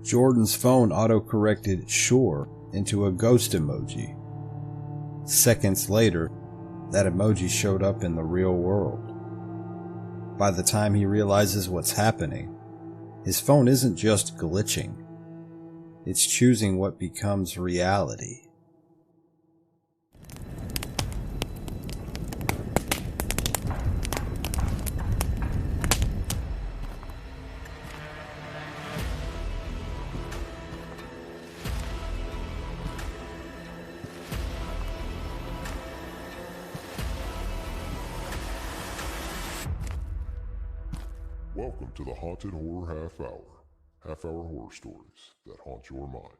Jordan's phone autocorrected "sure" into a ghost emoji. Seconds later, that emoji showed up in the real world. By the time he realizes what's happening, his phone isn't just glitching. It's choosing what becomes reality. Welcome to the Haunted Horror Half-hour horror stories that haunt your mind.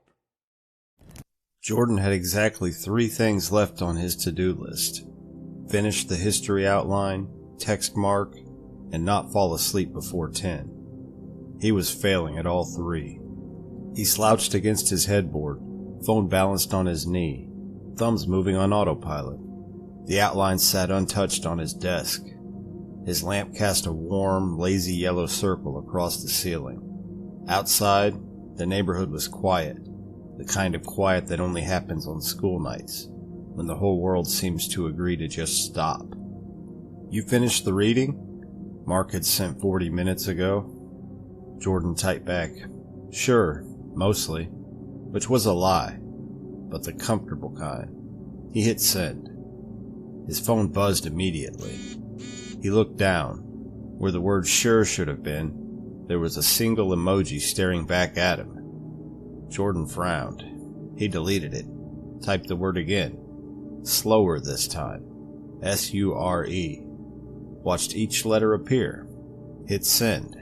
Jordan had exactly 3 things left on his to-do list. Finish the history outline, text Mark, and not fall asleep before 10. He was failing at all 3. He slouched against his headboard, phone balanced on his knee, thumbs moving on autopilot. The outline sat untouched on his desk. His lamp cast a warm, lazy yellow circle across the ceiling. Outside, the neighborhood was quiet, the kind of quiet that only happens on school nights, when the whole world seems to agree to just stop. "You finished the reading?" Mark had sent 40 minutes ago. Jordan typed back, "Sure, mostly," which was a lie, but the comfortable kind. He hit send. His phone buzzed immediately. He looked down. Where the word "sure" should have been, there was a single emoji staring back at him. Jordan frowned. He deleted it. Typed the word again. Slower this time. S-U-R-E. Watched each letter appear. Hit send.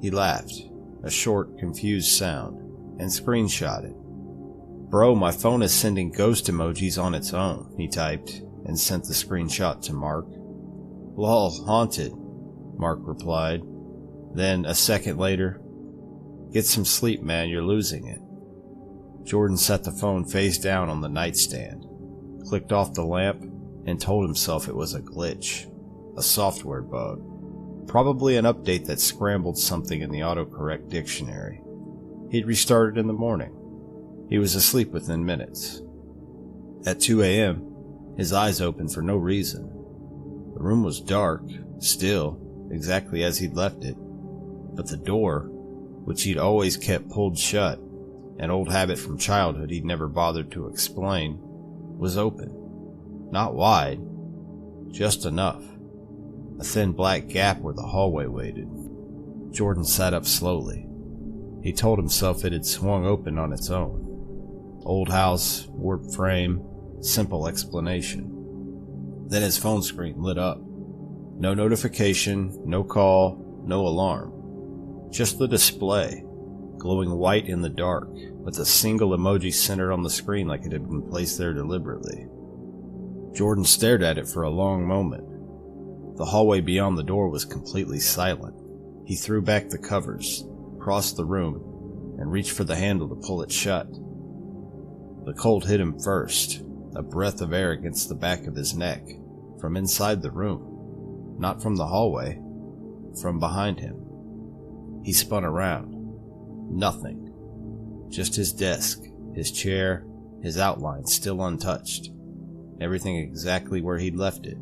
He laughed, a short, confused sound, and screenshot it. "Bro, my phone is sending ghost emojis on its own," he typed, and sent the screenshot to Mark. "Lol, haunted," Mark replied. Then, a second later, "Get some sleep, man, you're losing it." Jordan set the phone face down on the nightstand, clicked off the lamp, and told himself it was a glitch, a software bug, probably an update that scrambled something in the autocorrect dictionary. He'd restart it in the morning. He was asleep within minutes. At 2 a.m., his eyes opened for no reason. The room was dark, still, exactly as he'd left it, but the door, which he'd always kept pulled shut, an old habit from childhood he'd never bothered to explain, was open. Not wide, just enough. A thin black gap where the hallway waited. Jordan sat up slowly. He told himself it had swung open on its own. Old house, warped frame, simple explanation. Then his phone screen lit up. No notification, no call, no alarm. Just the display, glowing white in the dark, with a single emoji centered on the screen like it had been placed there deliberately. Jordan stared at it for a long moment. The hallway beyond the door was completely silent. He threw back the covers, crossed the room, and reached for the handle to pull it shut. The cold hit him first, a breath of air against the back of his neck, from inside the room, not from the hallway, from behind him. He spun around. Nothing. Just his desk, his chair, his outline still untouched. Everything exactly where he'd left it.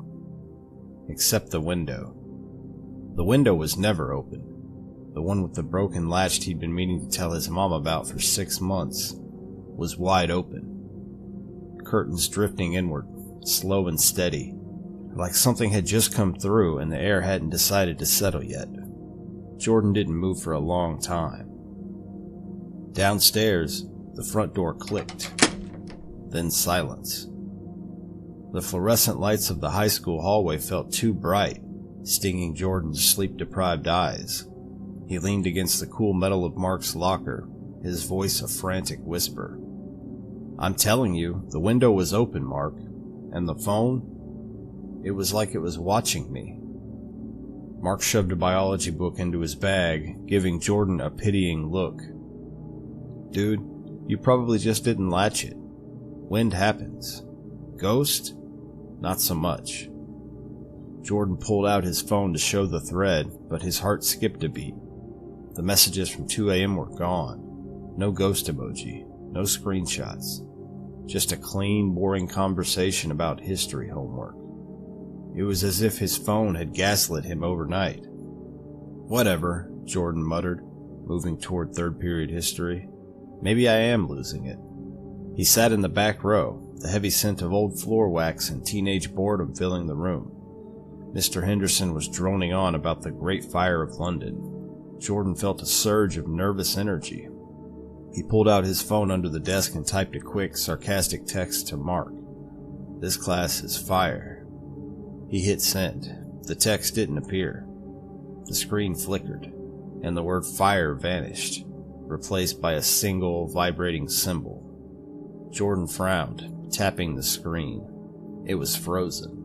Except the window. The window was never open. The one with the broken latch he'd been meaning to tell his mom about for 6 months was wide open. Curtains drifting inward, slow and steady, like something had just come through and the air hadn't decided to settle yet. Jordan didn't move for a long time. Downstairs, the front door clicked. Then silence. The fluorescent lights of the high school hallway felt too bright, stinging Jordan's sleep-deprived eyes. He leaned against the cool metal of Mark's locker, his voice a frantic whisper. "I'm telling you, the window was open, Mark. And the phone? It was like it was watching me." Mark shoved a biology book into his bag, giving Jordan a pitying look. "Dude, you probably just didn't latch it. Wind happens. Ghost? Not so much." Jordan pulled out his phone to show the thread, but his heart skipped a beat. The messages from 2 a.m. were gone. No ghost emoji, no screenshots. Just a clean, boring conversation about history homework. It was as if his phone had gaslit him overnight. Whatever, Jordan muttered, moving toward third period history. Maybe I am losing it. He sat in the back row, the heavy scent of old floor wax and teenage boredom filling the room. Mr. Henderson was droning on about the Great Fire of London. Jordan felt a surge of nervous energy. He pulled out his phone under the desk and typed a quick, sarcastic text to Mark. This class is fire. He hit send. The text didn't appear. The screen flickered, and the word fire vanished, replaced by a single vibrating symbol. Jordan frowned, tapping the screen. It was frozen.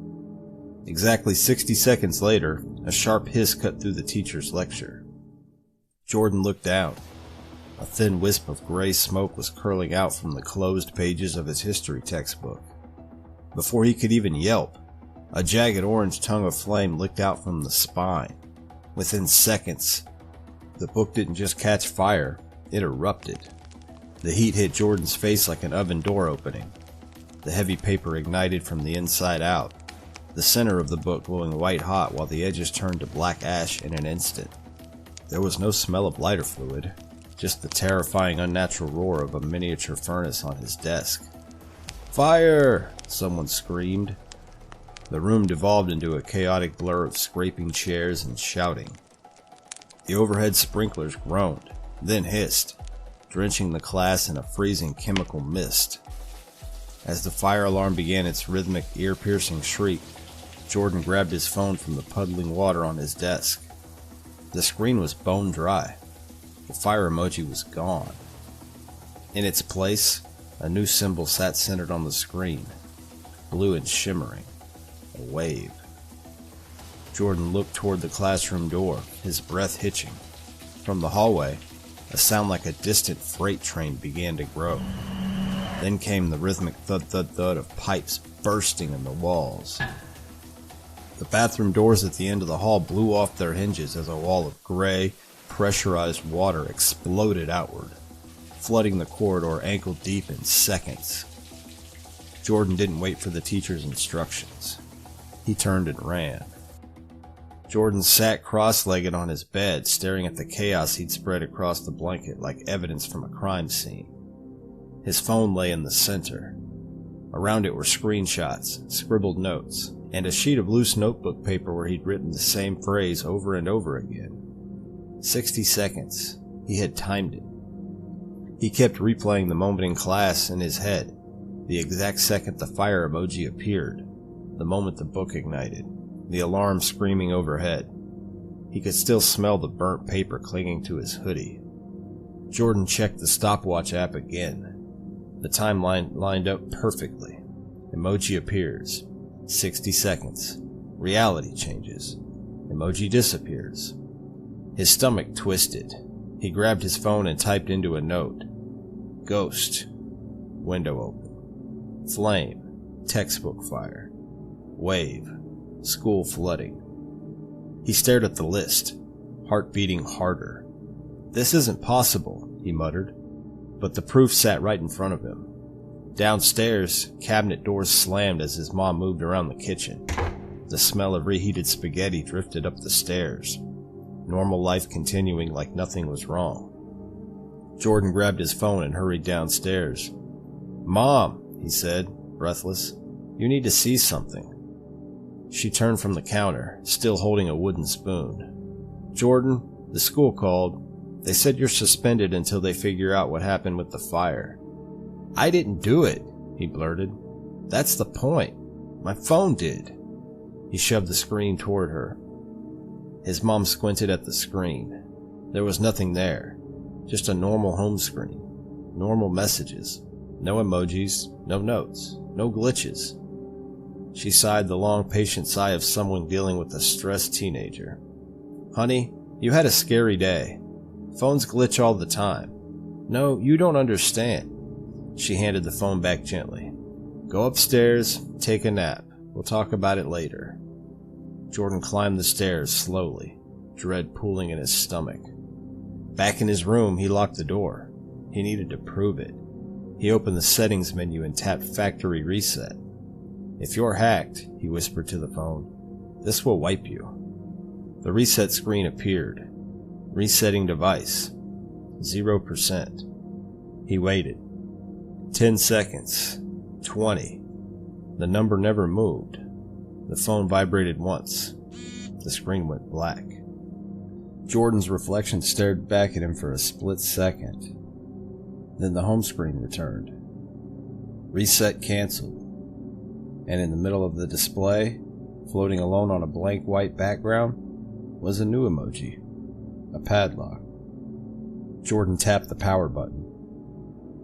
Exactly 60 seconds later, a sharp hiss cut through the teacher's lecture. Jordan looked down. A thin wisp of gray smoke was curling out from the closed pages of his history textbook. Before he could even yelp, a jagged orange tongue of flame licked out from the spine. Within seconds, the book didn't just catch fire, it erupted. The heat hit Jordan's face like an oven door opening. The heavy paper ignited from the inside out, the center of the book glowing white hot while the edges turned to black ash in an instant. There was no smell of lighter fluid, just the terrifying unnatural roar of a miniature furnace on his desk. "Fire!" someone screamed. The room devolved into a chaotic blur of scraping chairs and shouting. The overhead sprinklers groaned, then hissed, drenching the class in a freezing chemical mist. As the fire alarm began its rhythmic, ear-piercing shriek, Jordan grabbed his phone from the puddling water on his desk. The screen was bone dry. The fire emoji was gone. In its place, a new symbol sat centered on the screen, blue and shimmering. A wave. Jordan looked toward the classroom door, his breath hitching. From the hallway, a sound like a distant freight train began to grow. Then came the rhythmic thud-thud-thud of pipes bursting in the walls. The bathroom doors at the end of the hall blew off their hinges as a wall of gray, pressurized water exploded outward, flooding the corridor ankle-deep in seconds. Jordan didn't wait for the teacher's instructions. He turned and ran. Jordan sat cross-legged on his bed, staring at the chaos he'd spread across the blanket like evidence from a crime scene. His phone lay in the center. Around it were screenshots, scribbled notes, and a sheet of loose notebook paper where he'd written the same phrase over and over again. 60 seconds. He had timed it. He kept replaying the moment in class in his head, the exact second the fire emoji appeared, the moment the book ignited, the alarm screaming overhead. He could still smell the burnt paper clinging to his hoodie. Jordan checked the stopwatch app again. The timeline lined up perfectly. Emoji appears. 60 seconds. Reality changes. Emoji disappears. His stomach twisted. He grabbed his phone and typed into a note. Ghost. Window open. Flame. Textbook fire. Wave. School flooding. He stared at the list, heart beating harder. This isn't possible, he muttered, but the proof sat right in front of him. Downstairs, cabinet doors slammed as his mom moved around the kitchen. The smell of reheated spaghetti drifted up the stairs, normal life continuing like nothing was wrong. Jordan grabbed his phone and hurried downstairs. "Mom," he said, breathless, "you need to see something." She turned from the counter, still holding a wooden spoon. "Jordan, the school called. They said you're suspended until they figure out what happened with the fire." "I didn't do it," he blurted. "That's the point. My phone did." He shoved the screen toward her. His mom squinted at the screen. There was nothing there. Just a normal home screen. Normal messages. No emojis, no notes, no glitches. She sighed the long, patient sigh of someone dealing with a stressed teenager. "Honey, you had a scary day. Phones glitch all the time. No, you don't understand." She handed the phone back gently. "Go upstairs, take a nap. We'll talk about it later." Jordan climbed the stairs slowly, dread pooling in his stomach. Back in his room, he locked the door. He needed to prove it. He opened the settings menu and tapped factory reset. If you're hacked, he whispered to the phone, this will wipe you. The reset screen appeared. Resetting device. 0%. He waited. 10 seconds. 20. The number never moved. The phone vibrated once. The screen went black. Jordan's reflection stared back at him for a split second. Then the home screen returned. Reset canceled. And in the middle of the display, floating alone on a blank white background, was a new emoji. A padlock. Jordan tapped the power button.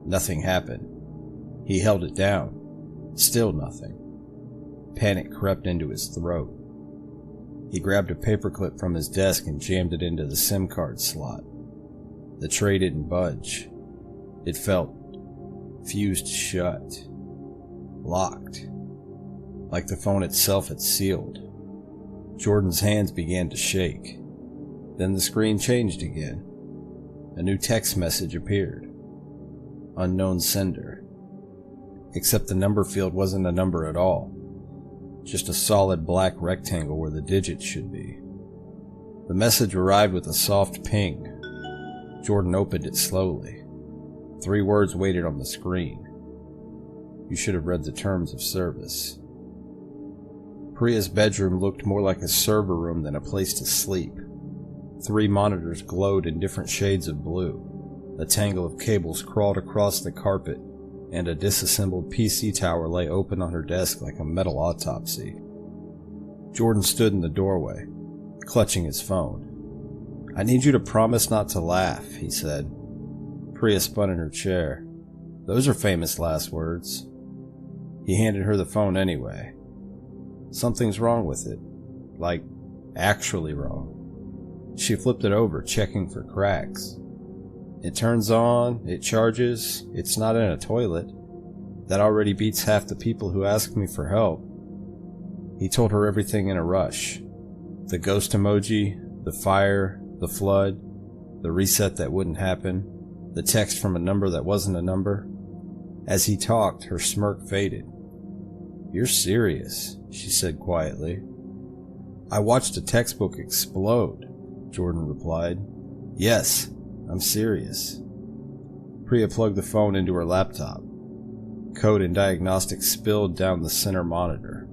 Nothing happened. He held it down. Still nothing. Panic crept into his throat. He grabbed a paperclip from his desk and jammed it into the SIM card slot. The tray didn't budge. It felt fused shut. Locked. Like the phone itself had sealed. Jordan's hands began to shake. Then the screen changed again. A new text message appeared. Unknown sender. Except the number field wasn't a number at all. Just a solid black rectangle where the digits should be. The message arrived with a soft ping. Jordan opened it slowly. 3 words waited on the screen. You should have read the terms of service. Priya's bedroom looked more like a server room than a place to sleep. 3 monitors glowed in different shades of blue. A tangle of cables crawled across the carpet, and a disassembled PC tower lay open on her desk like a metal autopsy. Jordan stood in the doorway, clutching his phone. I need you to promise not to laugh, he said. Priya spun in her chair. Those are famous last words. He handed her the phone anyway. Something's wrong with it. Like, actually wrong. She flipped it over, checking for cracks. It turns on, it charges, it's not in a toilet. That already beats half the people who ask me for help. He told her everything in a rush. The ghost emoji, the fire, the flood, the reset that wouldn't happen, the text from a number that wasn't a number. As he talked, her smirk faded. You're serious, she said quietly. I watched a textbook explode, Jordan replied. Yes, I'm serious. Priya plugged the phone into her laptop. Code and diagnostics spilled down the center monitor.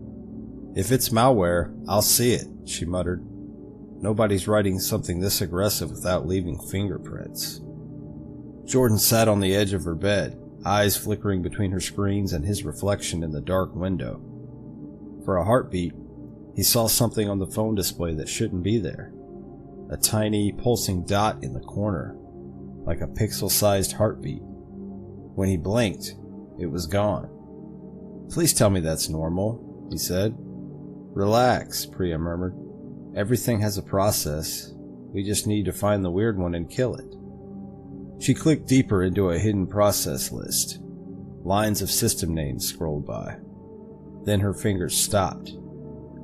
If it's malware, I'll see it, she muttered. Nobody's writing something this aggressive without leaving fingerprints. Jordan sat on the edge of her bed, eyes flickering between her screens and his reflection in the dark window. For a heartbeat, he saw something on the phone display that shouldn't be there. A tiny, pulsing dot in the corner, like a pixel-sized heartbeat. When he blinked, it was gone. Please tell me that's normal, he said. Relax, Priya murmured. Everything has a process. We just need to find the weird one and kill it. She clicked deeper into a hidden process list. Lines of system names scrolled by. Then her fingers stopped.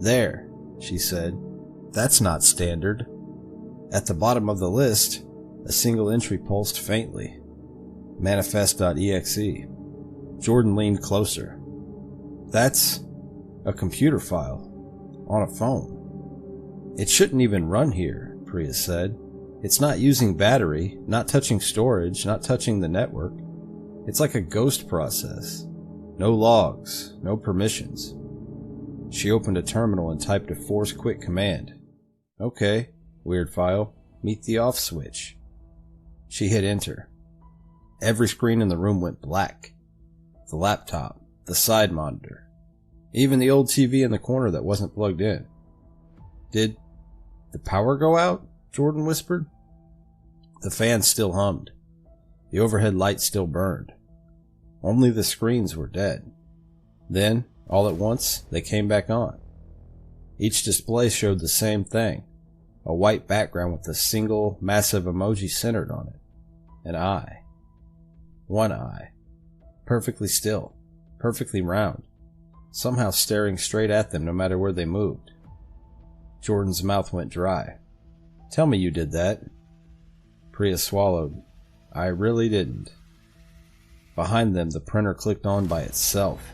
There, she said. That's not standard. At the bottom of the list, a single entry pulsed faintly. Manifest.exe. Jordan leaned closer. That's a computer file. On a phone. It shouldn't even run here, Priya said. It's not using battery, not touching storage, not touching the network. It's like a ghost process. No logs, no permissions. She opened a terminal and typed a force quit command. Okay, weird file. Meet the off switch. She hit enter. Every screen in the room went black. The laptop, the side monitor, even the old TV in the corner that wasn't plugged in. Did the power go out? Jordan whispered. The fan still hummed. The overhead light still burned. Only the screens were dead. Then, all at once, they came back on. Each display showed the same thing. A white background with a single, massive emoji centered on it. An eye. One eye. Perfectly still. Perfectly round. Somehow staring straight at them no matter where they moved. Jordan's mouth went dry. Tell me you did that. Priya swallowed. I really didn't. Behind them, the printer clicked on by itself.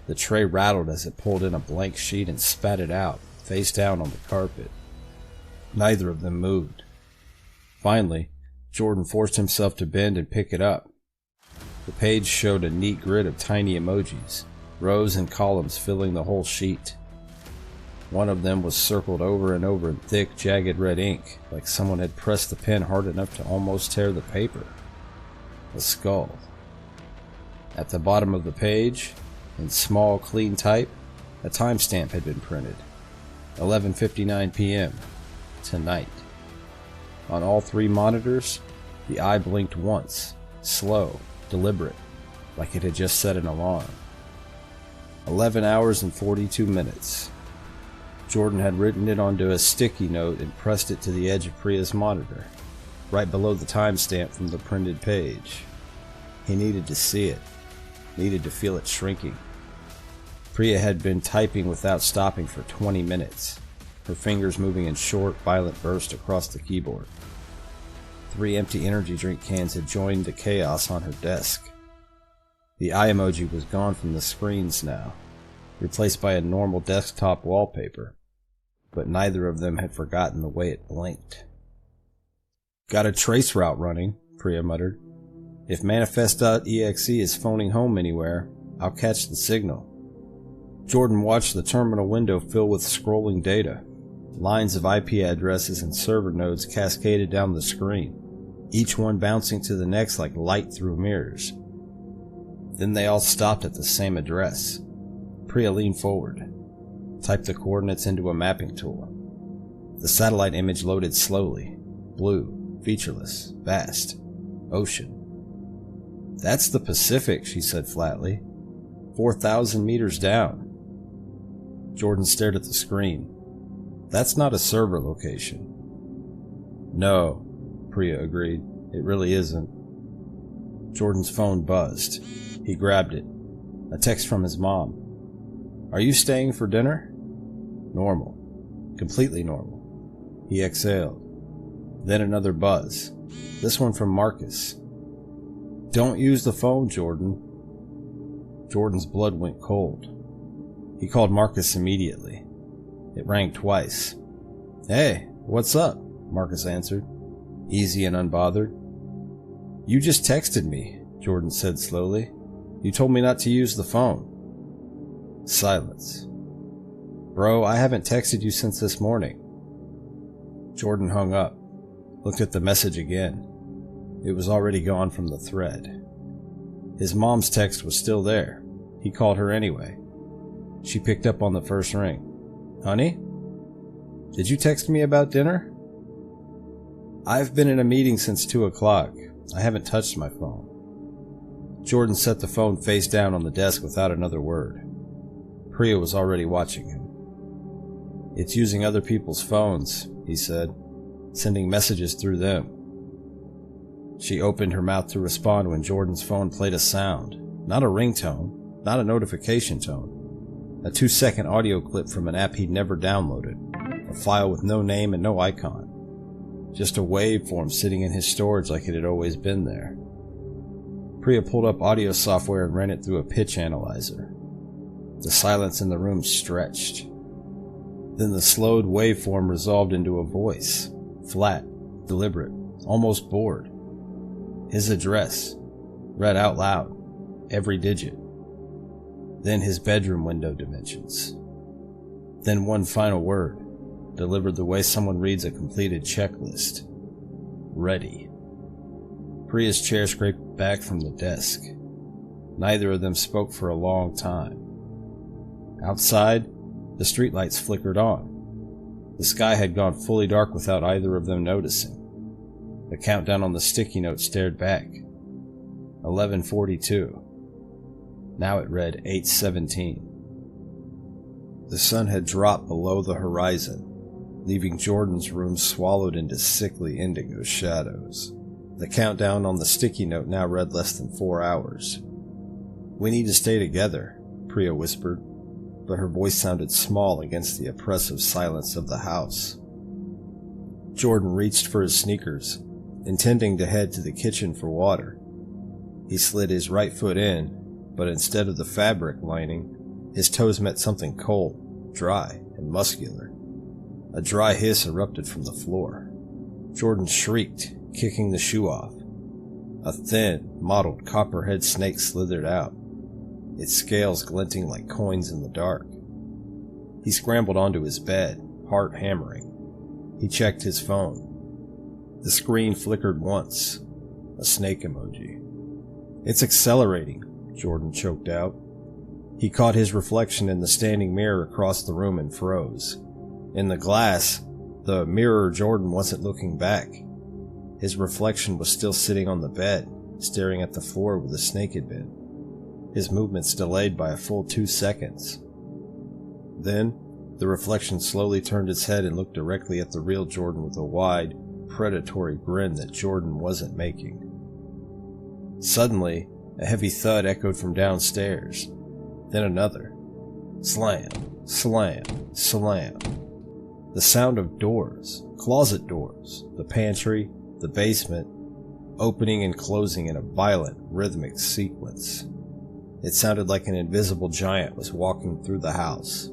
The tray rattled as it pulled in a blank sheet and spat it out, face down on the carpet. Neither of them moved. Finally, Jordan forced himself to bend and pick it up. The page showed a neat grid of tiny emojis, rows and columns filling the whole sheet. One of them was circled over and over in thick, jagged red ink, like someone had pressed the pen hard enough to almost tear the paper. A skull. At the bottom of the page, in small, clean type, a timestamp had been printed. 11:59 p.m. Tonight. On all three monitors, the eye blinked once, slow, deliberate, like it had just set an alarm. 11 hours and 42 minutes. Jordan had written it onto a sticky note and pressed it to the edge of Priya's monitor, right below the timestamp from the printed page. He needed to see it, needed to feel it shrinking. Priya had been typing without stopping for 20 minutes, her fingers moving in short, violent bursts across the keyboard. 3 empty energy drink cans had joined the chaos on her desk. The eye emoji was gone from the screens now, replaced by a normal desktop wallpaper, but neither of them had forgotten the way it blinked. Got a trace route running, Priya muttered. If manifest.exe is phoning home anywhere, I'll catch the signal. Jordan watched the terminal window fill with scrolling data. Lines of IP addresses and server nodes cascaded down the screen, each one bouncing to the next like light through mirrors. Then they all stopped at the same address. Priya leaned forward, typed the coordinates into a mapping tool. The satellite image loaded slowly, blue, featureless, vast, ocean. That's the Pacific, she said flatly. 4,000 meters down. Jordan stared at the screen. That's not a server location. No, Priya agreed. It really isn't. Jordan's phone buzzed. He grabbed it. A text from his mom. Are you staying for dinner? Normal. Completely normal. He exhaled. Then another buzz. This one from Marcus. Don't use the phone, Jordan. Jordan's blood went cold. He called Marcus immediately. It rang twice. Hey, what's up? Marcus answered, easy and unbothered. You just texted me, Jordan said slowly. You told me not to use the phone. Silence. Bro, I haven't texted you since this morning. Jordan hung up, looked at the message again. It was already gone from the thread. His mom's text was still there. He called her anyway. She picked up on the first ring. Honey? Did you text me about dinner? I've been in a meeting since 2 o'clock. I haven't touched my phone. Jordan set the phone face down on the desk without another word. Priya was already watching him. It's using other people's phones, he said, sending messages through them. She opened her mouth to respond when Jordan's phone played a sound. Not a ringtone, not a notification tone. A 2-second audio clip from an app he'd never downloaded. A file with no name and no icon. Just a waveform sitting in his storage like it had always been there. Priya pulled up audio software and ran it through a pitch analyzer. The silence in the room stretched. Then the slowed waveform resolved into a voice. Flat, deliberate, almost bored. His address, read out loud, every digit. Then his bedroom window dimensions. Then one final word, delivered the way someone reads a completed checklist. Ready. Priya's chair scraped back from the desk. Neither of them spoke for a long time. Outside, the streetlights flickered on. The sky had gone fully dark without either of them noticing. The countdown on the sticky note stared back. 11:42. Now it read 8:17. The sun had dropped below the horizon, leaving Jordan's room swallowed into sickly indigo shadows. The countdown on the sticky note now read less than 4 hours. We need to stay together, Priya whispered, but her voice sounded small against the oppressive silence of the house. Jordan reached for his sneakers, intending to head to the kitchen for water. He slid his right foot in, but instead of the fabric lining, his toes met something cold, dry, and muscular. A dry hiss erupted from the floor. Jordan shrieked, kicking the shoe off. A thin, mottled copperhead snake slithered out, its scales glinting like coins in the dark. He scrambled onto his bed, heart hammering. He checked his phone. The screen flickered once. A snake emoji. "It's accelerating," Jordan choked out. He caught his reflection in the standing mirror across the room and froze. In the glass, the mirror Jordan wasn't looking back. His reflection was still sitting on the bed, staring at the floor where the snake had been. His movements delayed by a full 2 seconds. Then, the reflection slowly turned its head and looked directly at the real Jordan with a wide, predatory grin that Jordan wasn't making. Suddenly, a heavy thud echoed from downstairs. Then another. Slam, slam, slam. The sound of doors, closet doors, the pantry, the basement, opening and closing in a violent, rhythmic sequence. It sounded like an invisible giant was walking through the house,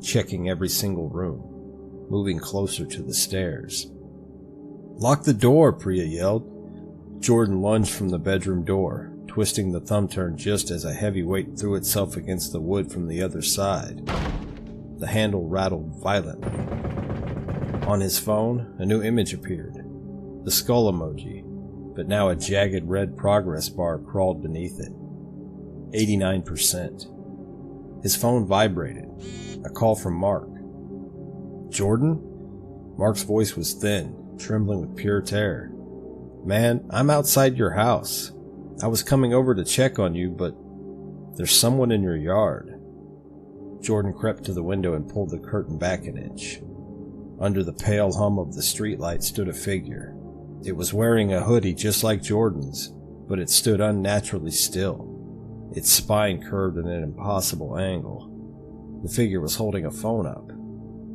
checking every single room, moving closer to the stairs. "Lock the door," Priya yelled. Jordan lunged from the bedroom door, twisting the thumb turn just as a heavy weight threw itself against the wood from the other side. The handle rattled violently. On his phone, a new image appeared. The skull emoji, but now a jagged red progress bar crawled beneath it. 89%. His phone vibrated. A call from Mark. "Jordan?" Mark's voice was thin, trembling with pure terror. "Man, I'm outside your house. I was coming over to check on you, but there's someone in your yard." Jordan crept to the window and pulled the curtain back an inch. Under the pale hum of the streetlight stood a figure. It was wearing a hoodie just like Jordan's, but it stood unnaturally still. Its spine curved at an impossible angle. The figure was holding a phone up,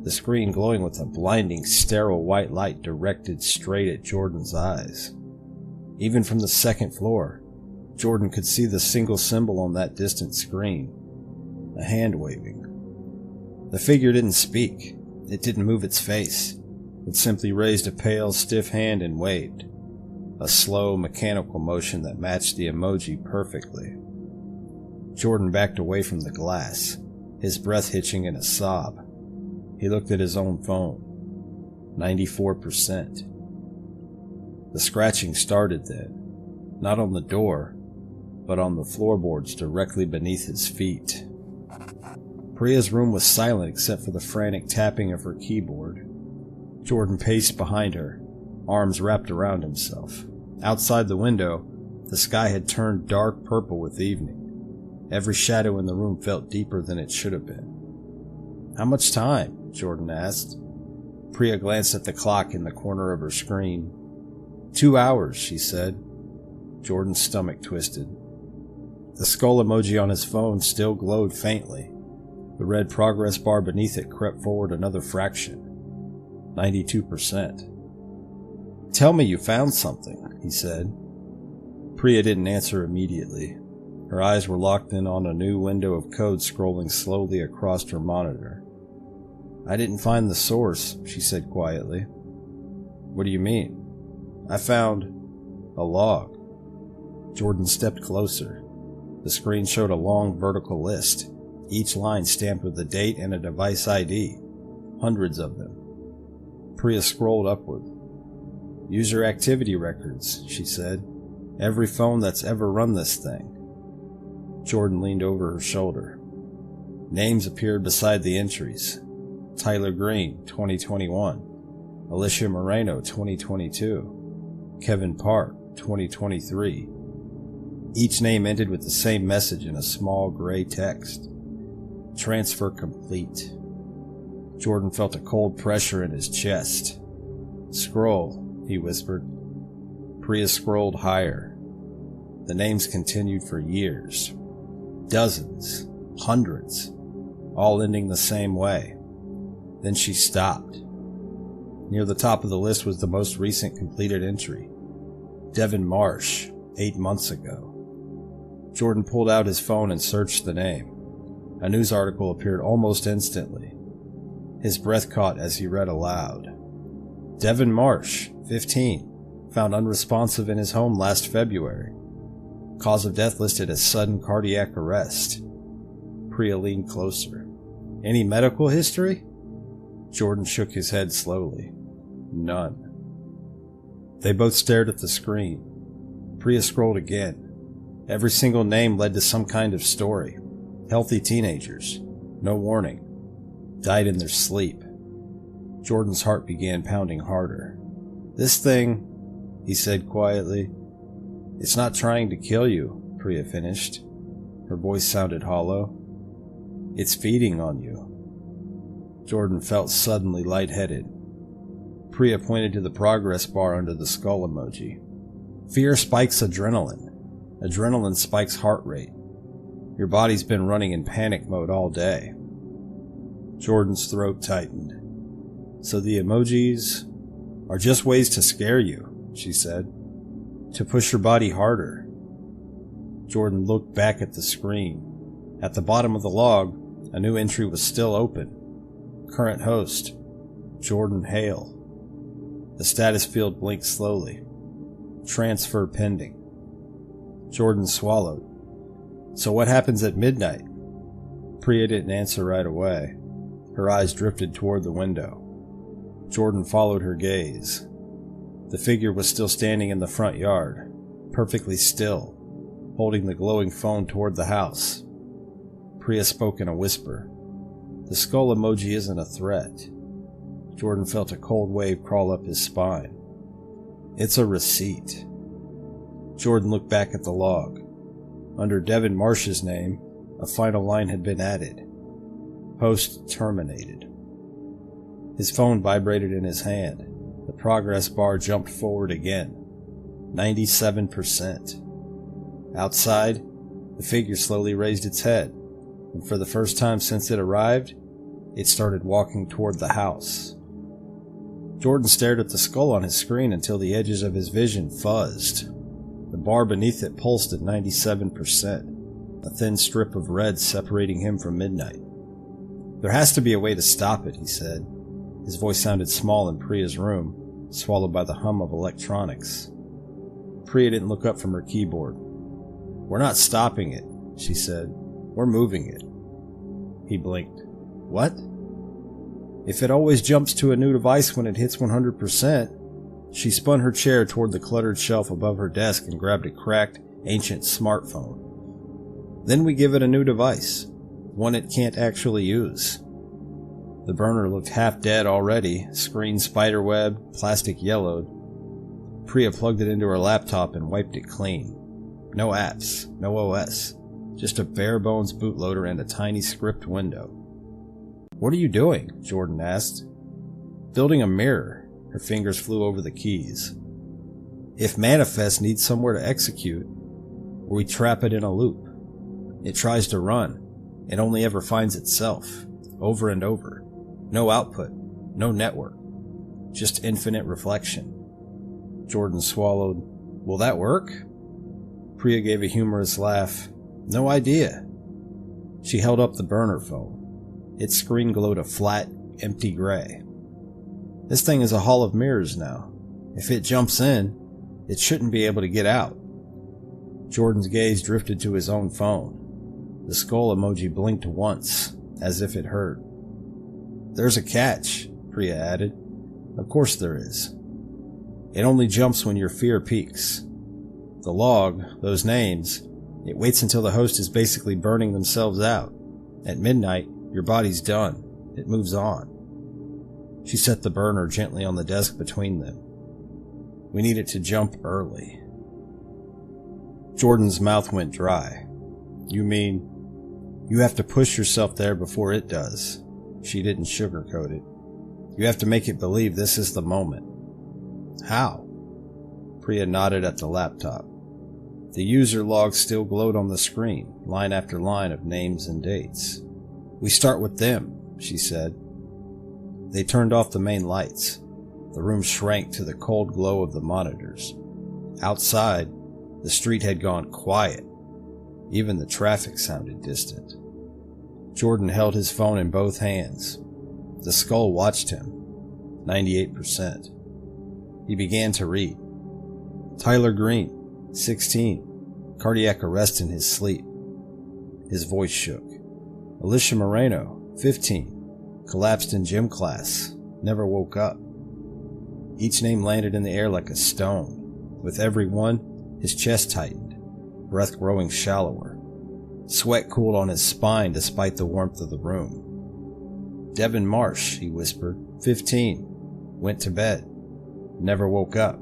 the screen glowing with a blinding, sterile white light directed straight at Jordan's eyes. Even from the second floor, Jordan could see the single symbol on that distant screen, a hand waving. The figure didn't speak. It didn't move its face. It simply raised a pale, stiff hand and waved, a slow, mechanical motion that matched the emoji perfectly. Jordan backed away from the glass, his breath hitching in a sob. He looked at his own phone. 94%. The scratching started then, not on the door, but on the floorboards directly beneath his feet. Priya's room was silent except for the frantic tapping of her keyboard. Jordan paced behind her, arms wrapped around himself. Outside the window, the sky had turned dark purple with evening. Every shadow in the room felt deeper than it should have been. "How much time?" Jordan asked. Priya glanced at the clock in the corner of her screen. 2 hours, she said. Jordan's stomach twisted. The skull emoji on his phone still glowed faintly. The red progress bar beneath it crept forward another fraction. 92%. "Tell me you found something," he said. Priya didn't answer immediately. Her eyes were locked in on a new window of code scrolling slowly across her monitor. "I didn't find the source," she said quietly. "What do you mean?" "I found a log." Jordan stepped closer. The screen showed a long vertical list, each line stamped with a date and a device ID, hundreds of them. Priya scrolled upward. "User activity records," she said. "Every phone that's ever run this thing." Jordan leaned over her shoulder. Names appeared beside the entries. Tyler Green, 2021. Alicia Moreno, 2022. Kevin Park, 2023. Each name ended with the same message in a small gray text. Transfer complete. Jordan felt a cold pressure in his chest. "Scroll," he whispered. Priya scrolled higher. The names continued for years. Dozens, hundreds, all ending the same way. Then she stopped. Near the top of the list was the most recent completed entry. Devin Marsh, 8 months ago. Jordan pulled out his phone and searched the name. A news article appeared almost instantly. His breath caught as he read aloud. Devin Marsh, 15, found unresponsive in his home last February. Cause of death listed as sudden cardiac arrest. Priya leaned closer. Any medical history? Jordan shook his head slowly. None. They both stared at the screen. Priya scrolled again. Every single name led to some kind of story. Healthy teenagers. No warning. Died in their sleep. Jordan's heart began pounding harder. This thing, he said quietly. It's not trying to kill you, Priya finished. Her voice sounded hollow. It's feeding on you. Jordan felt suddenly lightheaded. Priya pointed to the progress bar under the skull emoji. Fear spikes adrenaline. Adrenaline spikes heart rate. Your body's been running in panic mode all day. Jordan's throat tightened. So the emojis are just ways to scare you, she said. To push your body harder. Jordan looked back at the screen. At the bottom of the log, a new entry was still open. Current host, Jordan Hale. The status field blinked slowly. Transfer pending. Jordan swallowed. So what happens at midnight? Priya didn't answer right away. Her eyes drifted toward the window. Jordan followed her gaze. The figure was still standing in the front yard, perfectly still, holding the glowing phone toward the house. Priya spoke in a whisper. The skull emoji isn't a threat. Jordan felt a cold wave crawl up his spine. It's a receipt. Jordan looked back at the log. Under Devin Marsh's name, a final line had been added. Post terminated. His phone vibrated in his hand. The progress bar jumped forward again. 97%. Outside, the figure slowly raised its head, and for the first time since it arrived, it started walking toward the house. Jordan stared at the skull on his screen until the edges of his vision fuzzed. The bar beneath it pulsed at 97%, a thin strip of red separating him from midnight. There has to be a way to stop it, he said. His voice sounded small in Priya's room, swallowed by the hum of electronics. Priya didn't look up from her keyboard. We're not stopping it, she said. We're moving it. He blinked. What? If it always jumps to a new device when it hits 100%, she spun her chair toward the cluttered shelf above her desk and grabbed a cracked, ancient smartphone. Then we give it a new device, one it can't actually use. The burner looked half dead already, screen spiderweb, plastic yellowed. Priya plugged it into her laptop and wiped it clean. No apps, no OS, just a bare-bones bootloader and a tiny script window. What are you doing? Jordan asked. Building a mirror. Her fingers flew over the keys. If Manifest needs somewhere to execute, we trap it in a loop. It tries to run. It only ever finds itself, over and over. No output, no network, just infinite reflection. Jordan swallowed. Will that work? Priya gave a humorous laugh. No idea. She held up the burner phone. Its screen glowed a flat, empty gray. This thing is a hall of mirrors now. If it jumps in, it shouldn't be able to get out. Jordan's gaze drifted to his own phone. The skull emoji blinked once, as if it heard. There's a catch, Priya added. Of course there is. It only jumps when your fear peaks. The log, those names, it waits until the host is basically burning themselves out. At midnight, your body's done. It moves on. She set the burner gently on the desk between them. We need it to jump early. Jordan's mouth went dry. You mean, you have to push yourself there before it does. She didn't sugarcoat it. You have to make it believe this is the moment. How? Priya nodded at the laptop. The user log still glowed on the screen, line after line of names and dates. We start with them, she said. They turned off the main lights. The room shrank to the cold glow of the monitors. Outside, the street had gone quiet. Even the traffic sounded distant. Jordan held his phone in both hands. The skull watched him. 98%. He began to read. Tyler Green, 16, cardiac arrest in his sleep. His voice shook. Alicia Moreno, 15, collapsed in gym class, never woke up. Each name landed in the air like a stone. With every one, his chest tightened, breath growing shallower. Sweat cooled on his spine despite the warmth of the room. Devin Marsh, he whispered, 15, went to bed, never woke up.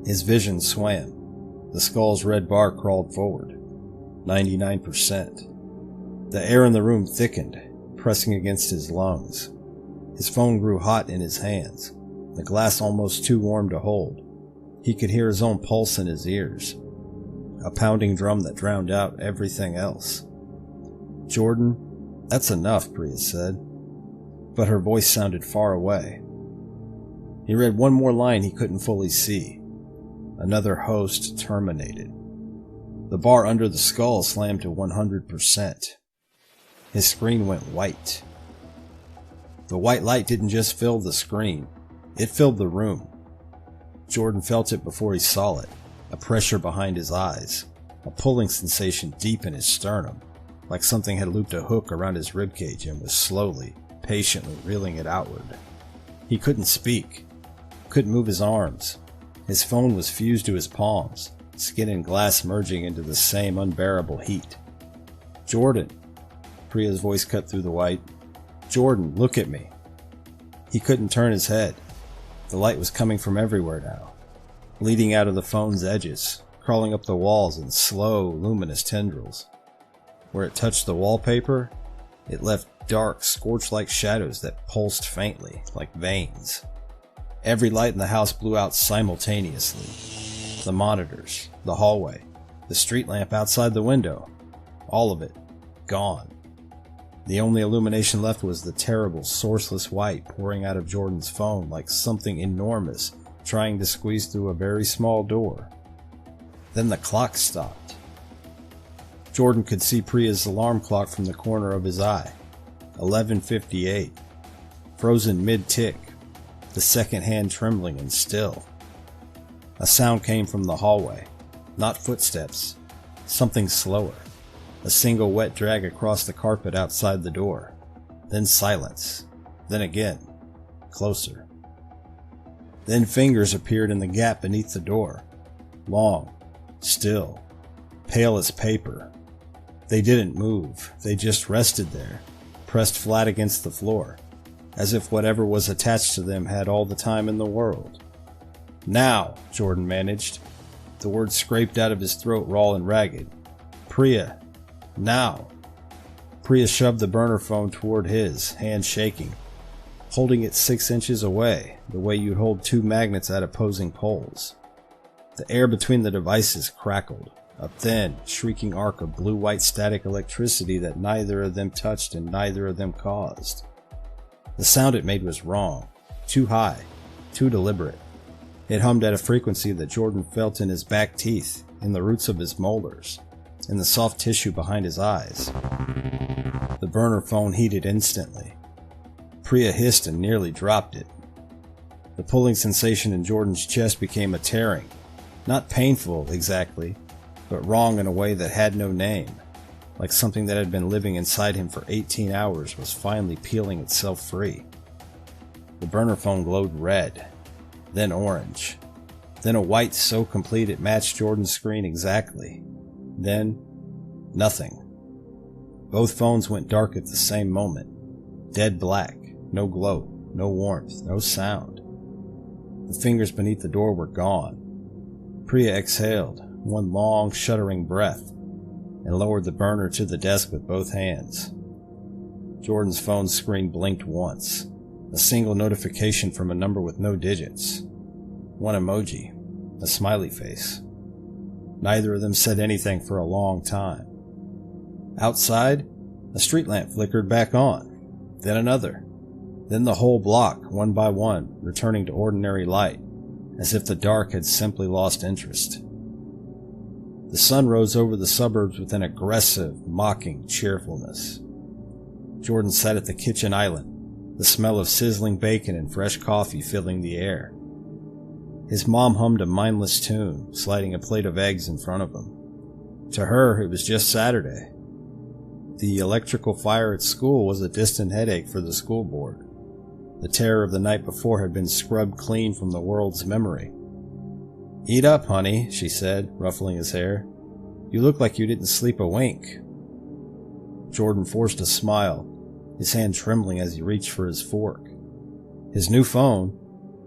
His vision swam. The skull's red bar crawled forward. 99%. The air in the room thickened, pressing against his lungs. His phone grew hot in his hands, the glass almost too warm to hold. He could hear his own pulse in his ears, a pounding drum that drowned out everything else. Jordan, that's enough, Priya said, but her voice sounded far away. He read one more line he couldn't fully see. Another host terminated. The bar under the skull slammed to 100%. His screen went white. The white light didn't just fill the screen, it filled the room. Jordan felt it before he saw it, a pressure behind his eyes, a pulling sensation deep in his sternum, like something had looped a hook around his ribcage and was slowly, patiently reeling it outward. He couldn't speak, couldn't move his arms. His phone was fused to his palms, skin and glass merging into the same unbearable heat. Jordan, Priya's voice cut through the white. Jordan, look at me. He couldn't turn his head. The light was coming from everywhere now, leading out of the phone's edges, crawling up the walls in slow, luminous tendrils. Where it touched the wallpaper, it left dark, scorch-like shadows that pulsed faintly, like veins. Every light in the house blew out simultaneously. The monitors, the hallway, the street lamp outside the window, all of it gone. The only illumination left was the terrible, sourceless white pouring out of Jordan's phone like something enormous trying to squeeze through a very small door. Then the clock stopped. Jordan could see Priya's alarm clock from the corner of his eye. 11:58. Frozen mid-tick, the second hand trembling and still. A sound came from the hallway. Not footsteps. Something slower. A single wet drag across the carpet outside the door. Then silence. Then again. Closer. Then fingers appeared in the gap beneath the door. Long. Still. Pale as paper. They didn't move. They just rested there, pressed flat against the floor, as if whatever was attached to them had all the time in the world. Now, Jordan managed. The words scraped out of his throat raw and ragged. Priya. Now. Priya shoved the burner phone toward his, hand shaking, holding it 6 inches away, the way you'd hold two magnets at opposing poles. The air between the devices crackled, a thin, shrieking arc of blue-white static electricity that neither of them touched and neither of them caused. The sound it made was wrong, too high, too deliberate. It hummed at a frequency that Jordan felt in his back teeth, in the roots of his molars, in the soft tissue behind his eyes. The burner phone heated instantly. Priya hissed and nearly dropped it. The pulling sensation in Jordan's chest became a tearing, not painful exactly, but wrong in a way that had no name, like something that had been living inside him for 18 hours was finally peeling itself free. The burner phone glowed red, then orange, then a white so complete it matched Jordan's screen exactly. Then, nothing. Both phones went dark at the same moment. Dead black, no glow, no warmth, no sound. The fingers beneath the door were gone. Priya exhaled, one long, shuddering breath, and lowered the burner to the desk with both hands. Jordan's phone screen blinked once, a single notification from a number with no digits. One emoji, a smiley face. Neither of them said anything for a long time. Outside, a street lamp flickered back on, then another, then the whole block, one by one, returning to ordinary light, as if the dark had simply lost interest. The sun rose over the suburbs with an aggressive, mocking cheerfulness. Jordan sat at the kitchen island, the smell of sizzling bacon and fresh coffee filling the air. His mom hummed a mindless tune, sliding a plate of eggs in front of him. To her, it was just Saturday. The electrical fire at school was a distant headache for the school board. The terror of the night before had been scrubbed clean from the world's memory. "Eat up, honey," she said, ruffling his hair. "You look like you didn't sleep a wink." Jordan forced a smile, his hand trembling as he reached for his fork. His new phone,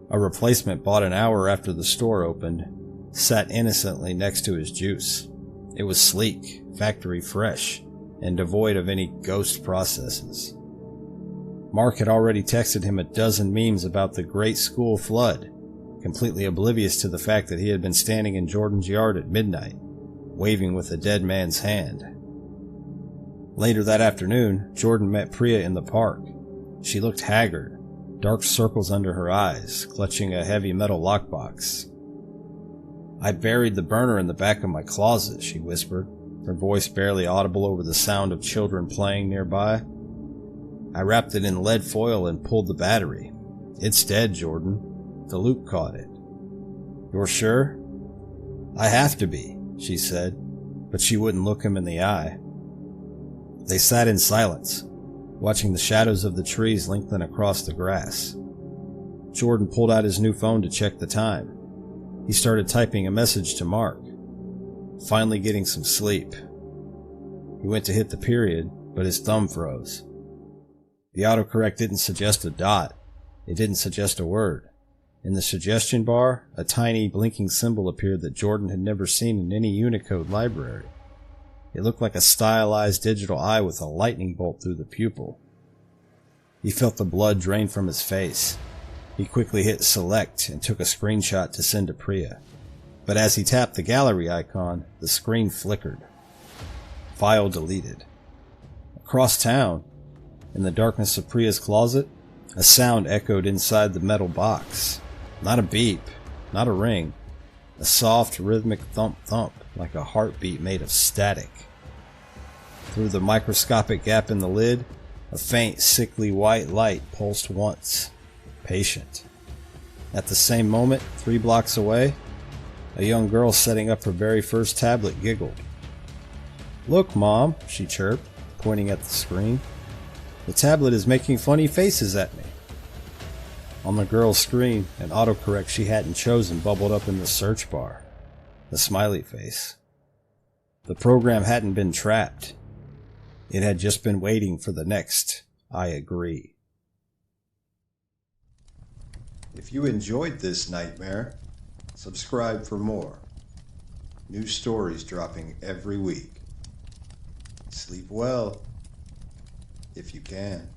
a replacement bought an hour after the store opened, sat innocently next to his juice. It was sleek, factory fresh, and devoid of any ghost processes. Mark had already texted him a dozen memes about the great school flood, completely oblivious to the fact that he had been standing in Jordan's yard at midnight, waving with a dead man's hand. Later that afternoon, Jordan met Priya in the park. She looked haggard, dark circles under her eyes, clutching a heavy metal lockbox. "I buried the burner in the back of my closet," she whispered, her voice barely audible over the sound of children playing nearby. "I wrapped it in lead foil and pulled the battery. It's dead, Jordan. The loop caught it." "You're sure?" "I have to be," she said, but she wouldn't look him in the eye. They sat in silence, watching the shadows of the trees lengthen across the grass. Jordan pulled out his new phone to check the time. He started typing a message to Mark. Finally getting some sleep. He went to hit the period, but his thumb froze. The autocorrect didn't suggest a dot. It didn't suggest a word. In the suggestion bar, a tiny blinking symbol appeared that Jordan had never seen in any Unicode library. It looked like a stylized digital eye with a lightning bolt through the pupil. He felt the blood drain from his face. He quickly hit select and took a screenshot to send to Priya. But as he tapped the gallery icon, the screen flickered. File deleted. Across town, in the darkness of Priya's closet, a sound echoed inside the metal box. Not a beep, not a ring. A soft, rhythmic thump-thump, like a heartbeat made of static. Through the microscopic gap in the lid, a faint, sickly white light pulsed once. Patient. At the same moment, 3 blocks away, a young girl setting up her very first tablet giggled. "Look, Mom," she chirped, pointing at the screen. "The tablet is making funny faces at me." On the girl's screen, an autocorrect she hadn't chosen bubbled up in the search bar. The smiley face. The program hadn't been trapped. It had just been waiting for the next "I agree." If you enjoyed this nightmare, subscribe for more. New stories dropping every week. Sleep well, if you can.